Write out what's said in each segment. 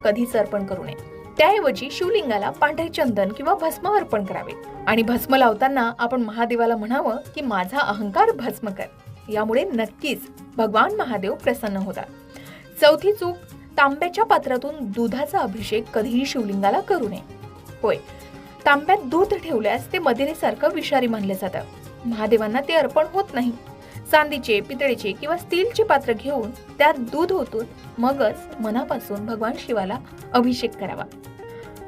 कधीच अर्पण करू नये. त्याऐवजी शिवलिंगाला पांढरे चंदन किंवा भस्म अर्पण करावे आणि भस्म लावताना आपण महादेवाला म्हणावं की माझा अहंकार भस्म कर. यामुळे नक्कीच भगवान महादेव प्रसन्न होतात. चौथी चूक, तांब्याच्या पात्रातून दुधाचा अभिषेक कधीही शिवलिंगाला करू नये. होय, तांब्यात दूध ठेवल्यास ते मदिरेसारखं विषारी मानलं जातं. महादेवांना ते अर्पण होत नाही. चांदीचे, पितळेचे किंवा स्टीलचे पात्र घेऊन त्यात दूध ओतून मगच मनापासून भगवान शिवाला अभिषेक करावा.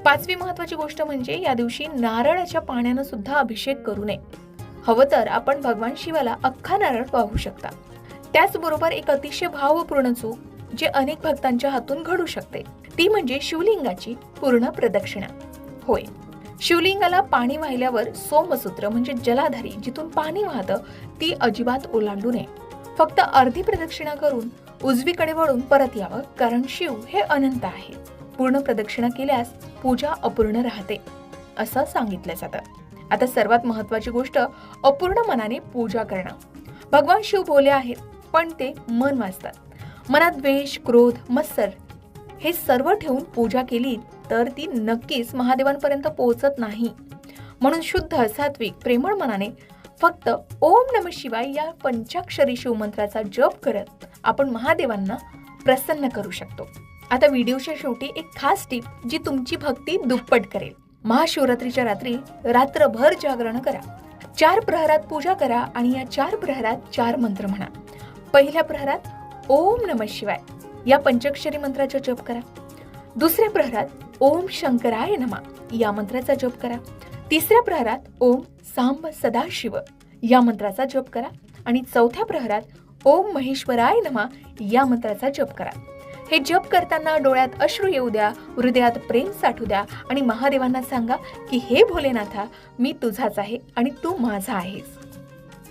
पाचवी महत्वाची गोष्ट म्हणजे या दिवशी नारळाच्या पाण्यानं सुद्धा अभिषेक करू नये. हवं तर आपण भगवान शिवाला अख्खा नारळ वाहू शकता. त्याचबरोबर एक अतिशय भावपूर्ण चूक जे अनेक भक्तांच्या हातून घडू शकते ती म्हणजे शिवलिंगाची पूर्ण प्रदक्षिणा. होय, शिवलिंगाला पाणी वाहिल्यावर सोमसूत्र म्हणजे जलाधारी जिथून पाणी वाहतं ती अजिबात ओलांडू नये. फक्त अर्धी प्रदक्षिणा करून उजवीकडे वळून परत यावं, कारण शिव हे अनंत आहे. पूर्ण प्रदक्षिणा केल्यास पूजा अपूर्ण राहते असं सांगितलं जातं. आता सर्वात महत्वाची गोष्ट, अपूर्ण मनाने पूजा करणं. भगवान शिव भोले आहेत, पण ते मन वाचतात. मनात द्वेष, क्रोध, मत्सर हे सर्व ठेवून पूजा केली तर ती नक्कीच महादेवांपर्यंत पोहोचत नाही. म्हणून शुद्ध, सात्विक, प्रेमळ मनाने फक्त ओम नमः शिवाय या पंचाक्षरी शिवमंत्राचा जप करत आपण महादेवांना प्रसन्न करू शकतो. आता व्हिडिओच्या शेवटी एक खास टीप जी तुमची भक्ती दुप्पट करेल. महाशिवरात्रीच्या रात्री रात्रभर जागरण करा. 4 प्रहरात पूजा करा आणि या 4 प्रहरात 4 मंत्र म्हणा. पहिल्या प्रहरात ओम नमः शिवाय या पंचाक्षरी मंत्राचा जप करा. दुसऱ्या प्रहरात ओम शंकराय नमः या मंत्राचा जप करा. तिसऱ्या प्रहरात ओम सांब सदाशिव या मंत्राचा जप करा आणि चौथ्या प्रहरात ओम महेश्वराय नमः या मंत्राचा जप करा. हे जप करताना डोळ्यात अश्रू येऊ द्या, हृदयात प्रेम साठू द्या आणि महादेवांना सांगा की हे भोलेनाथा, मी तुझाच आहे आणि तू माझा आहेस.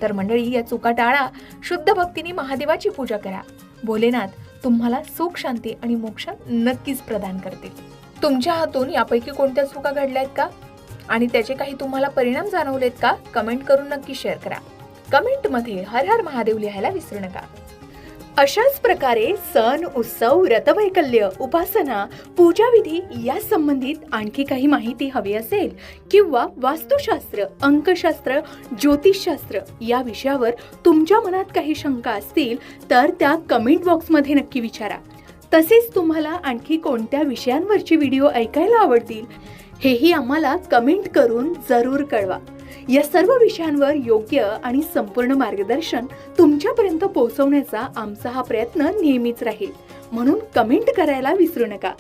तर मंडळी, या चुका टाळा. शुद्ध भक्तीने महादेवाची पूजा करा. भोलेनाथ तुम्हाला सुख, शांती आणि मोक्ष नक्कीच प्रदान करतील. तुमच्या हातून यापैकी कोणत्या चुका घडल्यात का आणि त्याचे काही तुम्हाला परिणाम जाणवलेत का? कमेंट करून नक्की शेअर करा. कमेंट मध्ये हर हर महादेव लिहायला विसरू नका. अशाच प्रकारे सण, उत्सव, व्रतवैकल्य, उपासना, पूजाविधी या संबंधित आणखी काही माहिती हवी असेल किंवा वास्तुशास्त्र, अंकशास्त्र, ज्योतिषशास्त्र या विषयावर तुमच्या मनात काही शंका असतील तर त्या कमेंट बॉक्समध्ये नक्की विचारा. तसेच तुम्हाला आणखी कोणत्या विषयांवरचे व्हिडिओ ऐकायला आवडतील हेही आम्हाला कमेंट करून जरूर कळवा. या सर्व विषयांवर योग्य आणि संपूर्ण मार्गदर्शन तुमच्यापर्यंत पोहोचवण्याचा आमचा हा प्रयत्न नेहमीच राहील. म्हणून कमेंट करायला विसरू नका.